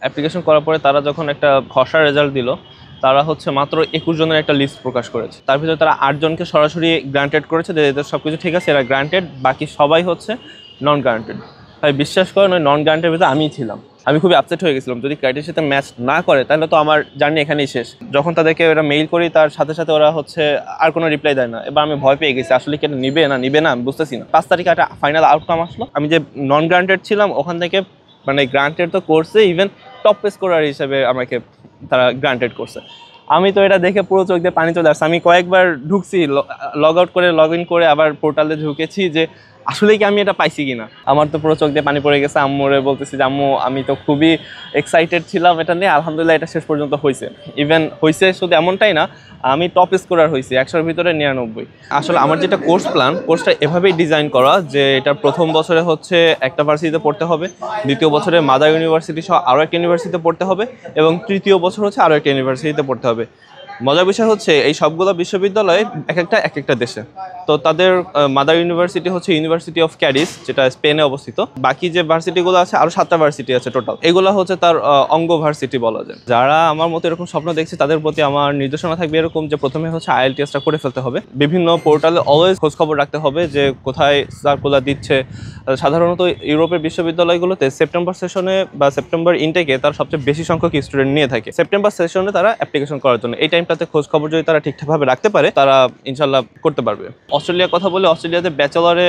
Application করার পরে তারা যখন একটা খসড়া রেজাল্ট দিল, তারা হচ্ছে মাত্র 21 জনের একটা লিস্ট প্রকাশ করেছে। তার ভিতরে তারা 8 জনকে সরাসরি গ্রান্টেড করেছে, যে এদের সব কিছু ঠিক আছে, এরা গ্রান্টেড, বাকি সবাই হচ্ছে নন গ্রান্টেড। তাই বিশ্বাস করেন ওই নন গ্রান্টের ভিতরে আমিই ছিলাম। আমি খুবই আপসেট হয়ে গেছিলাম, যদি ক্রাইটেরিয়ার সাথে ম্যাচ না করে তাহলে তো আমার জার্নি এখানেই শেষ। যখন তাদেরকে ওরা মেইল করি তার সাথে সাথে ওরা হচ্ছে আর কোনো রিপ্লাই দেয় না। এবার আমি ভয় পেয়ে গেছি, আসলে কি এটা নিবে না আমি বুঝতেছি না। 5 তারিখে একটা ফাইনাল আউটকাম আসলো, আমি যে নন গ্রান্টেড ছিলাম ওখান থেকে মানে গ্রান্টেড তো করছে, ইভেন টপ স্কোরার হিসেবে আমাকে তারা গ্রান্টেড করছে। আমি তো এটা দেখে পুরো চোখ দিয়ে পানি চলে আসছে। আমি কয়েকবার ঢুকছি, লগ আউট করে লগ ইন করে আবার পোর্টালে ঢুকেছি যে আসলে কি আমি এটা পাইছি কিনা। আমার তো পুরো চোখ দিয়ে পানি পড়ে গেছে। আম্মুরে বলতেছি যে আম্মু আমি তো খুবই এক্সাইটেড ছিলাম এটা নিয়ে, আলহামদুলিল্লাহ এটা শেষ পর্যন্ত হয়েছে। ইভেন হয়েছে শুধু এমনটাই না, আমি টপ স্কোরার হয়েছি 100-র ভিতরে 99। আসলে আমার যেটা কোর্সটা এভাবেই ডিজাইন করা যে এটা প্রথম বছরে হচ্ছে একটা ভার্সিটিতে পড়তে হবে, দ্বিতীয় বছরে মাদার ইউনিভার্সিটি সহ আরও একটা ইউনিভার্সিটিতে পড়তে হবে, এবং তৃতীয় বছর হচ্ছে আরও একটা ইউনিভার্সিটিতে পড়তে হবে। মজার বিষয় হচ্ছে এই সবগুলো বিশ্ববিদ্যালয় এক একটা দেশে। তো তাদের মাদার ইউনিভার্সিটি হচ্ছে ইউনিভার্সিটি অফ ক্যাডিস, যেটা স্পেনে অবস্থিত। বাকি যে ভার্সিটিগুলো আছে আরও 7টা ভার্সিটি আছে টোটাল, এগুলো হচ্ছে তার অঙ্গ ভার্সিটি বলা যায়। যারা আমার মতো এরকম স্বপ্ন দেখছে তাদের প্রতি আমার নির্দেশনা থাকবে এরকম যে প্রথমে হচ্ছে IELTS-টা করে ফেলতে হবে। বিভিন্ন পোর্টালে অলওয়েজ খোঁজখবর রাখতে হবে যে কোথায় সার্কুলার দিচ্ছে। সাধারণত ইউরোপের বিশ্ববিদ্যালয়গুলোতে সেপ্টেম্বর সেশনে বা সেপ্টেম্বর ইনটেকে তারা সবচেয়ে বেশি সংখ্যক স্টুডেন্ট নিয়ে থাকে সেপ্টেম্বর সেশনে তারা অ্যাপ্লিকেশন করার জন্য। এই টাইমটাতে খোঁজ খবর যদি তারা ঠিকঠাকভাবে রাখতে পারে তারা ইনশাল্লাহ করতে পারবে। অস্ট্রেলিয়ার কথা বলে, অস্ট্রেলিয়াতে ব্যাচেলরে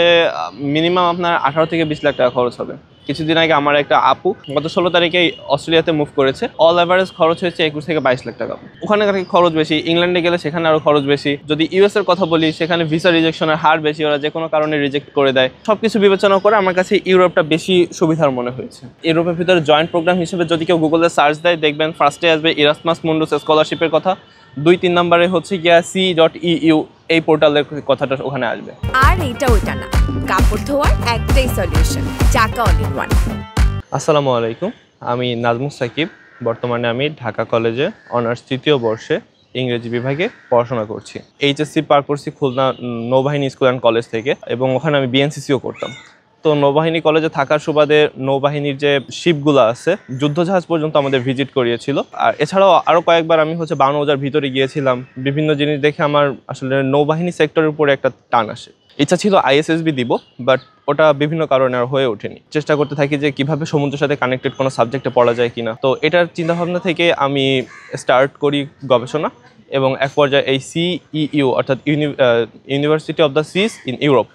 মিনিমাম আপনার 18 থেকে 20 লাখ টাকা খরচ হবে। কিছুদিন আগে আমার একটা আপু গত 16 তারিখে অস্ট্রেলিয়াতে মুভ করেছে, অল অ্যাভারেজ খরচ হয়েছে 21 থেকে 22 লাখ টাকা। ওখানে খরচ বেশি, ইংল্যান্ডে গেলে সেখানে আরও খরচ বেশি। যদি ইউএস এর কথা বলি, সেখানে ভিসা রিজেকশনের হার বেশি, ওরা যে কোনো কারণে রিজেক্ট করে দেয়। সবকিছু বিবেচনা করে আমার কাছে ইউরোপটা বেশি সুবিধার মনে হয়েছে। ইউরোপের ভিতরে জয়েন্ট প্রোগ্রাম হিসেবে যদি কেউ গুগলে সার্চ দেয় দেখবেন ফার্স্টে আসবে ইরাসমাস মুন্ডাস স্কলারশিপের কথা, 2-3 নম্বরে হচ্ছে গিয়া C.EU এই পোর্টালের কথাটা ওখানে আসবে। আর এটা ওইটা না, কাপড় ধোয়ার একটাই সলিউশন, চাকা অল ইন ওয়ান। আসসালামু আলাইকুম, আমি নাজমুস সাকিব। বর্তমানে আমি ঢাকা কলেজে অনার্স 3য় বর্ষে ইংরেজি বিভাগে পড়াশোনা করছি। HSC পার করছি খুলনা নৌবাহিনী স্কুল অ্যান্ড কলেজ থেকে, এবং ওখানে আমি BNCCও করতাম। তো নৌবাহিনী কলেজে থাকার সুবাদে নৌবাহিনীর যে শিপগুলো আছে, যুদ্ধজাহাজ পর্যন্ত আমাদের ভিজিট করিয়েছিল। আর এছাড়াও আরও কয়েকবার আমি হচ্ছে বানৌজার ভিতরে গিয়েছিলাম। বিভিন্ন জিনিস দেখে আমার আসলে নৌবাহিনী সেক্টরের উপরে একটা টান আসে। ইচ্ছা ছিল ISSB দিব, বাট ওটা বিভিন্ন কারণে আর হয়ে ওঠেনি। চেষ্টা করতে থাকি যে কিভাবে সমুদ্রের সাথে কানেক্টেড কোনো সাবজেক্টে পড়া যায় কিনা। তো এটার চিন্তাভাবনা থেকে আমি স্টার্ট করি গবেষণা, এবং এক পর্যায়ে এই CEU অর্থাৎ university of the seas in Europe,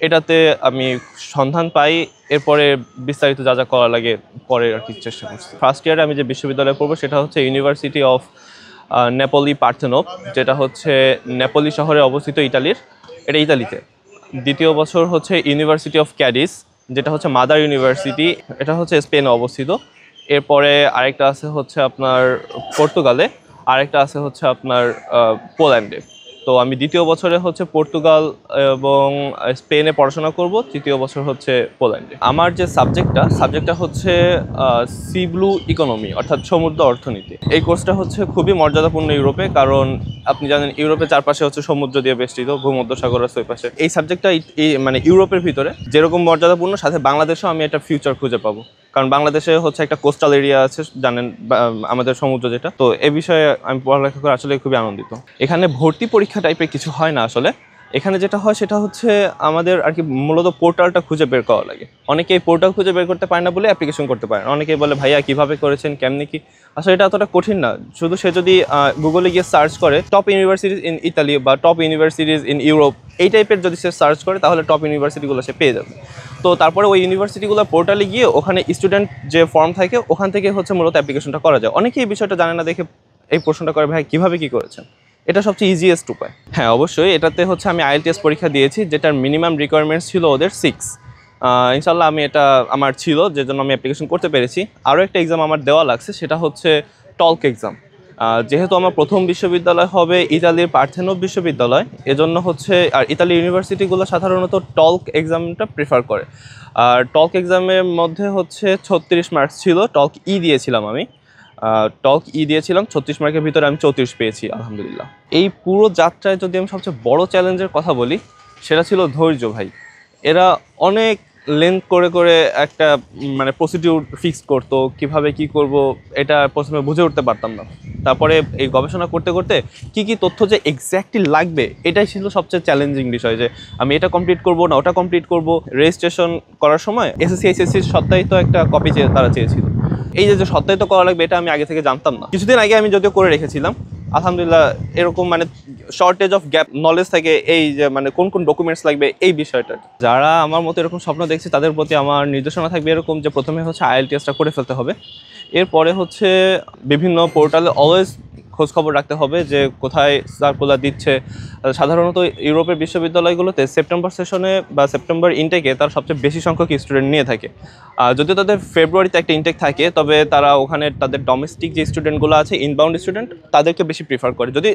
এটাতে আমি সন্ধান পাই। এরপরে বিস্তারিত যা যা করা লাগে পরে আর কি চেষ্টা করছি। ফার্স্ট ইয়ারে আমি যে বিশ্ববিদ্যালয়ে পড়বো সেটা হচ্ছে ইউনিভার্সিটি অফ নেপোলি পার্থেনোপ, যেটা হচ্ছে নেপোলি শহরে অবস্থিত, ইতালির। এটা ইতালিতে। দ্বিতীয় বছর হচ্ছে ইউনিভার্সিটি অফ ক্যাডিস, যেটা হচ্ছে মাদার ইউনিভার্সিটি, এটা হচ্ছে স্পেনে অবস্থিত। এরপরে আরেকটা আছে হচ্ছে আপনার পর্তুগালে, আরেকটা আছে হচ্ছে আপনার পোল্যান্ডে। তো আমি দ্বিতীয় বছরে হচ্ছে পর্তুগাল এবং স্পেনে পড়াশোনা করব, তৃতীয় বছর হচ্ছে পোল্যান্ডে। আমার যে সাবজেক্টটা হচ্ছে সি ব্লু ইকোনমি অর্থাৎ সমুদ্র অর্থনীতি। এই কোর্সটা হচ্ছে খুবই মর্যাদাপূর্ণ ইউরোপে, কারণ আপনি জানেন ইউরোপের চারপাশে হচ্ছে সমুদ্র দিয়ে বেষ্টিত, ভূমধ্যসাগর আছে ওই পাশে। এই সাবজেক্টটা মানে ইউরোপের ভিতরে যেরকম মর্যাদাপূর্ণ, সাথে বাংলাদেশেও আমি একটা ফিউচার খুঁজে পাবো, কারণ বাংলাদেশে হচ্ছে একটা কোস্টাল এরিয়া আছে, জানেন আমাদের সমুদ্র যেটা। তো এ বিষয়ে আমি পড়ালেখা করে আসলে খুবই আনন্দিত। এখানে ভর্তি পরীক্ষা টাইপের কিছু হয় না আসলে। এখানে যেটা হয় সেটা হচ্ছে আমাদের আর কি মূলত পোর্টালটা খুঁজে বের করা লাগে। অনেকে এই পোর্টাল খুঁজে বের করতে পারে না বলে অ্যাপ্লিকেশন করতে পারে না। অনেকেই বলে ভাইয়া কীভাবে করেছেন, কেমনি কি। আসলে এটা এতটা কঠিন না, শুধু সে যদি গুগলে গিয়ে সার্চ করে টপ ইউনিভার্সিটিজ ইন ইতালি বা টপ ইউনিভার্সিটিজ ইন ইউরোপ এই টাইপের যদি সে সার্চ করে তাহলে টপ ইউনিভার্সিটিগুলো সে পেয়ে যাবে। তো তারপরে ওই ইউনিভার্সিটিগুলোর পোর্টালে গিয়ে ওখানে স্টুডেন্ট যে ফর্ম থাকে ওখান থেকে হচ্ছে মূলত অ্যাপ্লিকেশনটা করা যায়। অনেকেই এই বিষয়টা জানে না দেখে এই প্রশ্নটা করে ভাই কীভাবে কী করেছেন। এটা সবচেয়ে ইজিয়েস্ট উপায়। হ্যাঁ অবশ্যই, এটাতে হচ্ছে আমি IELTS পরীক্ষা দিয়েছি, যেটার মিনিমাম রিকোয়ারমেন্টস ছিল ওদের 6। ইনশাল্লাহ আমি এটা আমার ছিল, যে জন্য আমি অ্যাপ্লিকেশন করতে পেরেছি। আরও একটা এক্সাম আমার দেওয়া লাগছে, সেটা হচ্ছে টল্ক এক্সাম। যেহেতু আমার প্রথম বিশ্ববিদ্যালয় হবে ইতালির পার্থেনোপ বিশ্ববিদ্যালয়, এজন্য হচ্ছে আর ইতালি ইউনিভার্সিটিগুলো সাধারণত টল্ক এক্সামটা প্রেফার করে। আর টল্ক এক্সামের মধ্যে হচ্ছে 36 মার্কস ছিল। টল্ক দিয়েছিলাম আমি, টল্ক দিয়েছিলাম 36 মার্কের ভিতরে আমি 34 পেয়েছি আলহামদুলিল্লাহ। এই পুরো যাত্রায় যদি আমি সবচেয়ে বড় চ্যালেঞ্জের কথা বলি সেটা ছিল ধৈর্য। ভাই এরা অনেক লেন্থ করে করে একটা মানে প্রসিডিউর ফিক্স করতো, কিভাবে কি করব এটা প্রথমে বুঝে উঠতে পারতাম না। তারপরে এই গবেষণা করতে করতে কি কি তথ্য যে এক্স্যাক্টলি লাগবে এটাই ছিল সবচেয়ে চ্যালেঞ্জিং বিষয়, যে আমি এটা কমপ্লিট করব না ওটা কমপ্লিট করব। রেজিস্ট্রেশন করার সময় এসএসসি এইচএসসির সত্যায়িত একটা কপি তারা চেয়েছিল। এই যে সত্যায়িত করা লাগবে এটা আমি আগে থেকে জানতাম না। কিছুদিন আগে আমি যদিও করে রেখেছিলাম, আলহামদুলিল্লাহ এরকম মানে শর্টেজ অফ গ্যাপ নলেজ থাকে এই যে মানে কোন কোন ডকুমেন্টস লাগবে এই বিষয়টা। যারা আমার মতো এরকম স্বপ্ন দেখছে তাদের প্রতি আমার নির্দেশনা থাকবে এরকম যে প্রথমে হচ্ছে আইএলটিএসটা করে ফেলতে হবে। এরপরে হচ্ছে বিভিন্ন পোর্টালে অলওয়েজ খোঁজখবর রাখতে হবে যে কোথায় সার্কুলার দিচ্ছে। সাধারণত ইউরোপের বিশ্ববিদ্যালয়গুলোতে সেপ্টেম্বর সেশনে বা সেপ্টেম্বর ইনটেকে তারা সবচেয়ে বেশি সংখ্যক স্টুডেন্ট নিয়ে থাকে। যদিও তাদের ফেব্রুয়ারিতে একটা ইনটেক থাকে, তবে তারা ওখানে তাদের ডোমেস্টিক যে স্টুডেন্টগুলো আছে, ইনবাউন্ড স্টুডেন্ট, তাদেরকে বেশি প্রিফার করে। যদি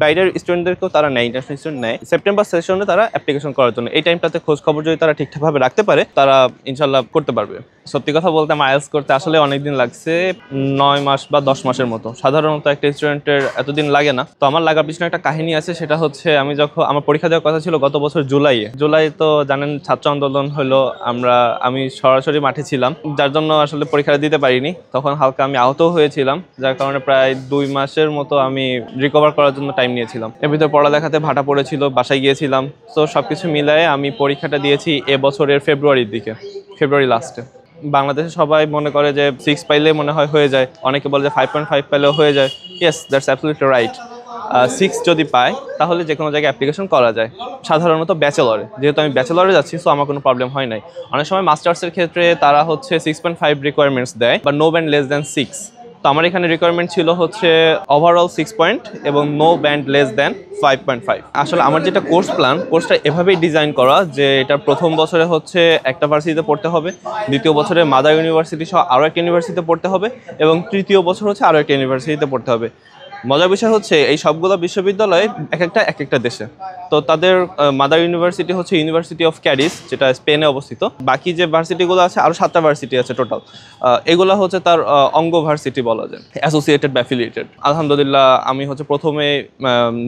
বাইরের স্টুডেন্টদেরকেও তারা নেয়, ইন্টারন্যাশনাল স্টুডেন্ট নেয় সেপ্টেম্বর সেশনে তারা অ্যাপ্লিকেশন করার জন্য। এই টাইমটাতে খোঁজখবর যদি তারা ঠিকঠাকভাবে রাখতে পারে তারা ইনশাল্লাহ করতে পারবে। সত্যি কথা বলতে আইএলটিএস করতে আসলে অনেক দিন লাগছে, 9 মাস বা 10 মাসের মতো। সাধারণত একটা স্টুডেন্টের এতদিন লাগে না। তো আমার লাগার পিছনে একটা কাহিনী আছে, সেটা হচ্ছে আমি যখন আমার পরীক্ষা দেওয়ার কথা ছিল গত বছর জুলাই তো জানেন ছাত্র আন্দোলন হলো, আমি সরাসরি মাঠে ছিলাম, যার জন্য আসলে পরীক্ষাটা দিতে পারিনি। তখন হালকা আমি আহত হয়েছিলাম, যার কারণে প্রায় 2 মাসের মতো আমি রিকভার করার জন্য টাইম নিয়েছিলাম। এর ভিতরে পড়ালেখাতে ভাটা পড়েছিল, বাসায় গিয়েছিলাম। তো সবকিছু মিলায়ে আমি পরীক্ষাটা দিয়েছি এবছরের ফেব্রুয়ারির দিকে, ফেব্রুয়ারি লাস্টে। বাংলাদেশে সবাই মনে করে যে 6 পাইলে মনে হয় হয়ে যায়, অনেকে বলে যে 5.5 পাইলেও হয়ে যায়। Yes, that's absolutely right. 6 যদি পায় তাহলে যে কোনো জায়গায় অ্যাপ্লিকেশন করা যায়, সাধারণত ব্যাচেলরে। যেহেতু আমি ব্যাচেলরে যাচ্ছি, সো আমার কোনো প্রবলেম হয় নাই। অনেক সময় মাস্টার্সের ক্ষেত্রে তারা হচ্ছে 6.5 রিকোয়ারমেন্টস দেয়, বা নো ব্যান্ড লেস দ্যান 6। তো আমার এখানে রিকোয়ারমেন্ট ছিল হচ্ছে ওভারঅল 6 পয়েন্ট এবং নো ব্যান্ড লেস দ্যান 5.5। আসলে আমার যেটা কোর্সটা এভাবেই ডিজাইন করা যে এটা প্রথম বছরে হচ্ছে একটা ভার্সিটিতে পড়তে হবে, দ্বিতীয় বছরে মাদার ইউনিভার্সিটি সহ আরও একটা ইউনিভার্সিটিতে পড়তে হবে, এবং তৃতীয় বছর হচ্ছে আরও একটা ইউনিভার্সিটিতে পড়তে হবে। মজার বিষয় হচ্ছে এই সবগুলো বিশ্ববিদ্যালয় এক একটা দেশে। তো তাদের মাদার ইউনিভার্সিটি হচ্ছে ইউনিভার্সিটি অফ ক্যাডিস, যেটা স্পেনে অবস্থিত। বাকি যে ভার্সিটিগুলো আছে, আরও 7টা ভার্সিটি আছে টোটাল, এগুলো হচ্ছে তার অঙ্গ ভার্সিটি বলা যায়, অ্যাসোসিয়েটেড বা অ্যাফিলিয়েটেড। আলহামদুলিল্লাহ আমি হচ্ছে প্রথমে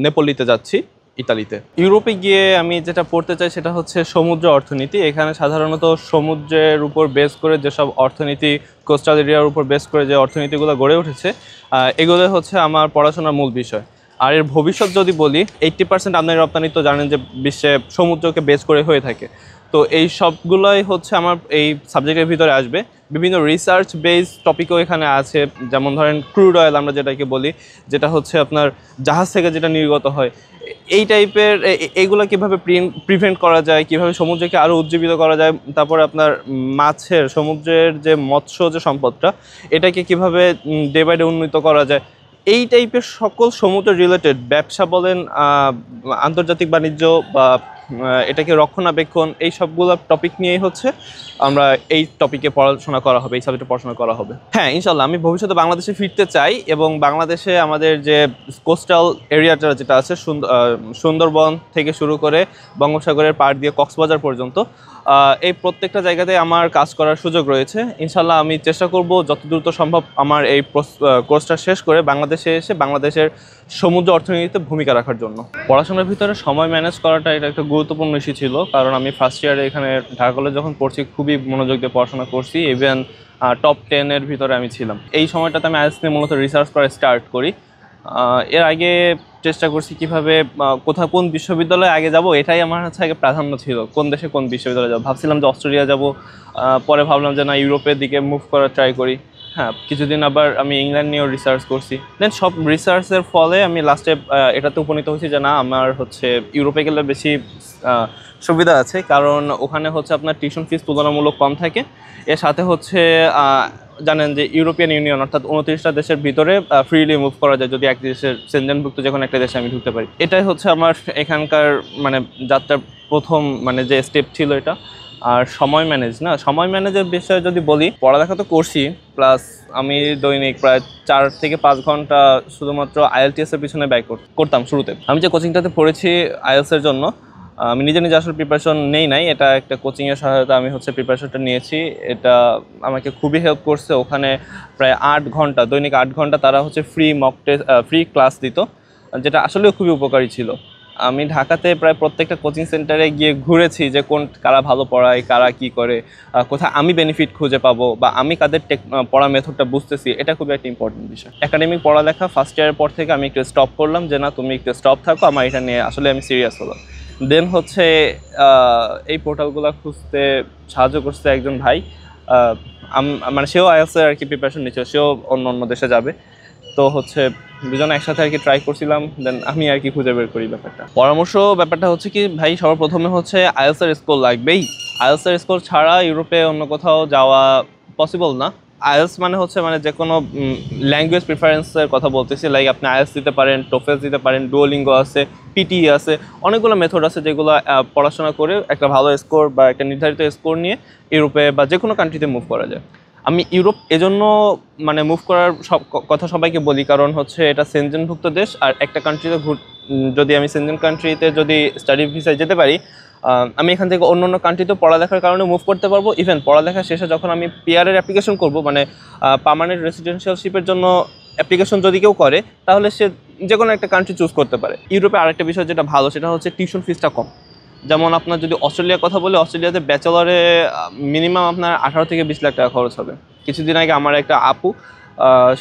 নেপোলিতে যাচ্ছি, ইতালিতে। ইউরোপে গিয়ে আমি যেটা পড়তে চাই সেটা হচ্ছে সমুদ্র অর্থনীতি। এখানে সাধারণত সমুদ্রের উপর বেস করে যেসব অর্থনীতি, কোস্টাল এরিয়ার উপর বেস করে যে অর্থনীতিগুলো গড়ে উঠেছে, এগুলো হচ্ছে আমার পড়াশোনার মূল বিষয়। আর এর ভবিষ্যৎ যদি বলি, 80% আমদানি রপ্তানি তো জানেন যে বিশ্বে সমুদ্রকে বেস করে হয়ে থাকে। তো এই সবগুলোই হচ্ছে আমার এই সাবজেক্টের ভিতরে আসবে। বিভিন্ন রিসার্চ বেস টপিকও এখানে আছে, যেমন ধরেন ক্রুড অয়েল আমরা যেটাকে বলি, যেটা হচ্ছে আপনার জাহাজ থেকে যেটা নির্গত হয়, এই টাইপের এইগুলো কীভাবে প্রিভেন্ট করা যায়, কীভাবে সমুদ্রকে আরও উজ্জীবিত করা যায়, তারপরে আপনার মাছের, সমুদ্রের যে মৎস্য যে সম্পদটা, এটাকে কীভাবে ডে বাই ডে উন্নীত করা যায়, এই টাইপের সকল সমুদ্র রিলেটেড ব্যবসা বলেন, আন্তর্জাতিক বাণিজ্য বা এটাকে রক্ষণাবেক্ষণ, এই সবগুলো টপিক নিয়েই হচ্ছে আমরা এই টপিকে পড়াশোনা করা হবে, এই সাবজেক্টে পড়াশোনা করা হবে। হ্যাঁ, ইনশাল্লাহ আমি ভবিষ্যতে বাংলাদেশে ফিরতে চাই, এবং বাংলাদেশে আমাদের যে কোস্টাল এরিয়াটা যেটা আছে, সুন্দরবন থেকে শুরু করে বঙ্গোপসাগরের পাড় দিয়ে কক্সবাজার পর্যন্ত, এই প্রত্যেকটা জায়গাতে আমার কাজ করার সুযোগ রয়েছে। ইনশাল্লাহ আমি চেষ্টা করব যত দ্রুত সম্ভব আমার এই কোর্সটা শেষ করে বাংলাদেশে এসে বাংলাদেশের সমুদ্র অর্থনীতিতে ভূমিকা রাখার জন্য। পড়াশোনার ভিতরে সময় ম্যানেজ করাটা এটা একটা গুরুত্বপূর্ণ ইস্যু ছিল, কারণ আমি ফার্স্ট ইয়ারে এখানে ঢাকা কলেজে যখন পড়ছি খুবই মনোযোগ দিয়ে পড়াশোনা করছি, ইভেন টপ 10-এর ভিতরে আমি ছিলাম। এই সময়টাতে আমি আইএলটিএস নিয়ে মূলত রিসার্চ করা স্টার্ট করি। এর আগে চেষ্টা করছি কীভাবে কোন বিশ্ববিদ্যালয়ে আগে যাব, এটাই আমার হচ্ছে আগে প্রাধান্য ছিল, কোন দেশে কোন বিশ্ববিদ্যালয়ে যাব। ভাবছিলাম যে অস্ট্রেলিয়া যাব, পরে ভাবলাম যে না, ইউরোপের দিকে মুভ করার ট্রাই করি। হ্যাঁ, কিছুদিন আবার আমি ইংল্যান্ড নিয়েও রিসার্চ করছি। দেন সব রিসার্চের ফলে আমি লাস্টে এটাতে উপনীত হয়েছি যে না, আমার হচ্ছে ইউরোপে গেলে বেশি সুবিধা আছে, কারণ ওখানে হচ্ছে আপনার টিউশন ফিস তুলনামূলক কম থাকে। এর সাথে হচ্ছে জানেন যে ইউরোপিয়ান ইউনিয়ন অর্থাৎ 29টা দেশের ভিতরে ফ্রিলি মুভ করা যায়, যদি এক দেশের সেনজেনভুক্ত যে কোনো একটা দেশে আমি ঢুকতে পারি। এটাই হচ্ছে আমার এখানকার মানে যাত্রার প্রথম মানে যে স্টেপ ছিল এটা। আর সময় ম্যানেজের বিষয়ে যদি বলি, পড়ালেখা তো করছি, প্লাস আমি দৈনিক প্রায় 4 থেকে 5 ঘন্টা শুধুমাত্র আইএলটিএস এর পিছনে ব্যয় করতাম শুরুতে। আমি যে কোচিংটাতে পড়েছি আইএলটিএস এর জন্য, আমি নিজে আসলে প্রিপারেশন নাই, এটা একটা কোচিংয়ের সহায়তা আমি হচ্ছে প্রিপারেশনটা নিয়েছি। এটা আমাকে খুবই হেল্প করছে। ওখানে প্রায় 8 ঘন্টা, দৈনিক 8 ঘন্টা তারা হচ্ছে ফ্রি ক্লাস দিত, যেটা আসলেও খুবই উপকারী ছিল। আমি ঢাকাতে প্রায় প্রত্যেকটা কোচিং সেন্টারে গিয়ে ঘুরেছি যে কারা ভালো পড়ায়, কারা কি করে, কোথায় আমি বেনিফিট খুঁজে পাবো বা আমি কাদের পড়া মেথডটা বুঝতেছি, এটা খুবই একটা ইম্পর্টেন্ট বিষয়। একাডেমিক পড়ালেখা ফার্স্ট ইয়ারের পর থেকে আমি একটু স্টপ করলাম যে না, তুমি একটু স্টপ থাকো, আমার এটা নিয়ে আসলে আমি সিরিয়াস হলাম। দেন হচ্ছে এই পোর্টালগুলো খুঁজতে সাহায্য করছে একজন ভাই, মানে সেও আইএলটিএস আর কি প্রিপারেশন নিচ্ছে, সেও অন্য দেশে যাবে। তো হচ্ছে দুজনে একসাথে আর কি ট্রাই করছিলাম, দেন আমি আর কি খুঁজে বের করি ব্যাপারটা। ব্যাপারটা হচ্ছে কি ভাই, সর্বপ্রথমে হচ্ছে আইএলটিএস এর স্কোর লাগবেই। আইএলটিএস এর স্কোর ছাড়া ইউরোপে অন্য কোথাও যাওয়া পসিবল না। আইএলটিএস মানে হচ্ছে মানে যে কোনো ল্যাঙ্গুয়েজ প্রিফারেন্সের কথা বলতেছি, লাইক আপনি আইএলটিএস দিতে পারেন, টোফেল দিতে পারেন, ডুওলিঙ্গো আছে, পিটি আছে, অনেকগুলো মেথড আছে যেগুলো পড়াশোনা করে একটা ভালো স্কোর বা একটা নির্ধারিত স্কোর নিয়ে ইউরোপে বা যে কোনো কান্ট্রিতে মুভ করা যায়। আমি ইউরোপ এজন্য মানে মুভ করার কথা সবাইকে বলি, কারণ হচ্ছে এটা সেনজেনভুক্ত দেশ, আর একটা কান্ট্রিতে যদি আমি সেনজেন কান্ট্রিতে যদি স্টাডি ভিসায় যেতে পারি, আমি এখান থেকে অন্য কান্ট্রিতে পড়ালেখার কারণে মুভ করতে পারবো। ইভেন পড়ালেখা শেষে যখন আমি পিআরের অ্যাপ্লিকেশন করব, মানে পার্মানেন্ট রেসিডেন্সিয়ালশিপের জন্য অ্যাপ্লিকেশন যদি কেউ করে, তাহলে সে যে কোনো একটা কান্ট্রি চুজ করতে পারে। ইউরোপে আরেকটা বিষয় যেটা ভালো, সেটা হচ্ছে টিউশন ফিসটা কম। যেমন আপনার যদি অস্ট্রেলিয়ার কথা বলি, অস্ট্রেলিয়াতে ব্যাচেলরে মিনিমাম আপনার 18 থেকে 20 লাখ টাকা খরচ হবে। কিছুদিন আগে আমার একটা আপু,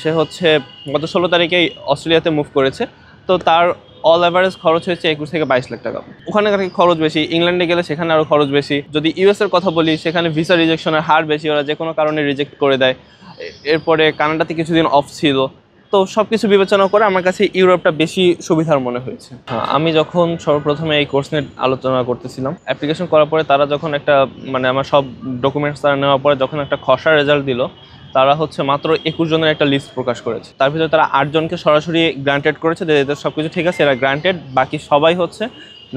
সে হচ্ছে গত 16 তারিখে অস্ট্রেলিয়াতে মুভ করেছে, তো তার অল অ্যাভারেজ খরচ হয়েছে 21 থেকে 22 লাখ টাকা। ওখানে খরচ বেশি, ইংল্যান্ডে গেলে সেখানে আরও খরচ বেশি। যদি ইউএসের কথা বলি, সেখানে ভিসা রিজেকশনের হার বেশি, ওরা যে কোনো কারণে রিজেক্ট করে দেয়। এরপরে কানাডাতে কিছুদিন অফ ছিল। তো সব কিছু বিবেচনা করে আমার কাছে ইউরোপটা বেশি সুবিধার মনে হয়েছে। আমি যখন সর্বপ্রথমে এই কোর্স নিয়ে আলোচনা করতেছিলাম, অ্যাপ্লিকেশন করার পরে তারা যখন একটা মানে আমার সব ডকুমেন্টস তারা নেওয়ার পরে যখন একটা খসড়া রেজাল্ট দিল, তারা হচ্ছে মাত্র 21 জনের একটা লিস্ট প্রকাশ করেছে। তার ভিতরে তারা 8 জনকে সরাসরি গ্রান্টেড করেছে, যে এদের সব কিছু ঠিক আছে, এরা গ্রান্টেড, বাকি সবাই হচ্ছে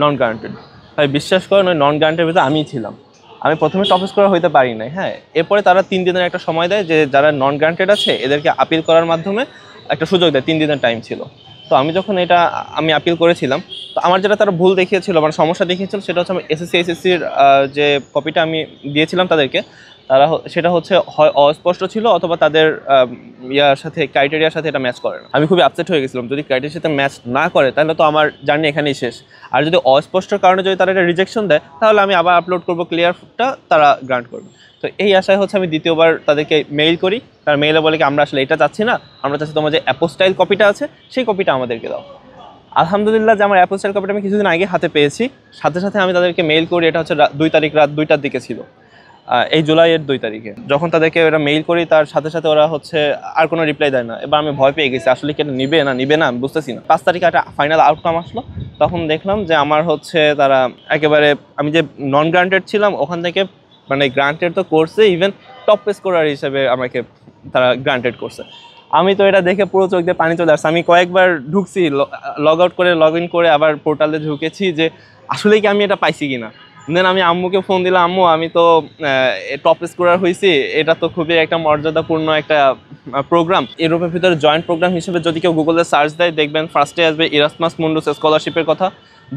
নন গ্রান্টেড। তাই বিশ্বাস করেন, ওই নন গ্রান্টের ভিতরে আমিই ছিলাম। আমি প্রথমে টপ স্কোরার হইতে পারি নাই। হ্যাঁ, এরপরে তারা 3 দিনের একটা সময় দেয়, যে যারা নন গ্রান্টেড আছে এদেরকে আপিল করার মাধ্যমে একটা সুযোগ দেয়, 3 দিনের টাইম ছিল। তো আমি যখন আমি আপিল করেছিলাম, তো আমার যেটা তারা ভুল দেখিয়েছিল, মানে সমস্যা দেখিয়েছিল, সেটা হচ্ছে আমি এসএসসির যে কপিটা আমি দিয়েছিলাম তাদেরকে, সেটা হচ্ছে হয় অস্পষ্ট ছিল অথবা তাদের ইয়ার সাথে, ক্রাইটেরিয়ার সাথে এটা ম্যাচ করে না। আমি খুবই আপসেট হয়ে গেছিলাম, যদি ক্রাইটেরিয়ার সাথে ম্যাচ না করে তাহলে তো আমার জার্নি এখানেই শেষ। আর যদি অস্পষ্টর কারণে যদি তারা এটা রিজেকশন দেয়, তাহলে আমি আবার আপলোড করবো ক্লিয়ারটা, তারা গ্রান্ট করবে। তো এই আশায় হচ্ছে আমি দ্বিতীয়বার তাদেরকে মেইল করি। তার মেইলে বলে কি, আমরা আসলে এটা চাচ্ছি না, আমরা চাচ্ছি তোমার যে অ্যাপোস্টাইল কপিটা আছে সেই কপিটা আমাদেরকে দাও। আলহামদুলিল্লাহ যে আমার অ্যাপোস্টাইল কপিটা আমি কিছুদিন আগে হাতে পেয়েছি, সাথে সাথে আমি তাদেরকে মেইল করি। এটা হচ্ছে 2 তারিখ রাত 2টার দিকে ছিল, এই জুলাইয়ের 2 তারিখে। যখন তাদেরকে ওরা মেইল করি, তার সাথে সাথে ওরা হচ্ছে আর কোনো রিপ্লাই দেয় না। এবার আমি ভয় পেয়ে গেছি, আসলে কি এটা নিবে না আমি বুঝতেছি না। 5 তারিখে একটা ফাইনাল আউটকাম আসলো, তখন দেখলাম যে আমার হচ্ছে তারা একেবারে, আমি যে নন গ্রান্টেড ছিলাম ওখান থেকে মানে গ্রান্টেড তো করছে, ইভেন টপ স্কোরার হিসেবে আমাকে তারা গ্রান্টেড করছে। আমি তো এটা দেখে পুরো চোখ দিয়ে পানি চলে আসছে। আমি কয়েকবার ঢুকছি, লগ আউট করে লগ ইন করে আবার পোর্টালে ঢুকেছি যে আসলে কি আমি এটা পাইছি কিনা। দেন আমি আম্মুকে ফোন দিলাম, আম্মু আমি তো টপ স্কোরার হয়েছি, এটা তো খুবই একটা মর্যাদাপূর্ণ একটা প্রোগ্রাম। ইউরোপের ভিতরে জয়েন্ট প্রোগ্রাম হিসেবে যদি কেউ গুগলে সার্চ দেয়, দেখবেন ফার্স্টে আসবে ইরাসমাস মুন্ডাস স্কলারশিপের কথা,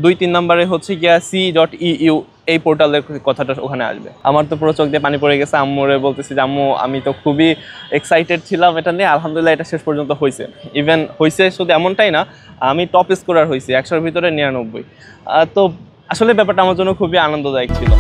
2-3 নম্বরে হচ্ছে গিয়া C.EU, এই পোর্টালের কথাটা ওখানে আসবে। আমার তো পুরো চোখ দিয়ে পানি পড়ে গেছে। আম্মুরে বলতেছি যে আম্মু আমি তো খুবই এক্সাইটেড ছিলাম এটা নিয়ে, আলহামদুলিল্লাহ এটা শেষ পর্যন্ত হয়েছে। ইভেন হয়েছে শুধু এমনটাই না, আমি টপ স্কোরার হয়েছি 100-র ভিতরে 99। তো আসলে ব্যাপারটা আমার জন্য খুবই আনন্দদায়ক ছিল।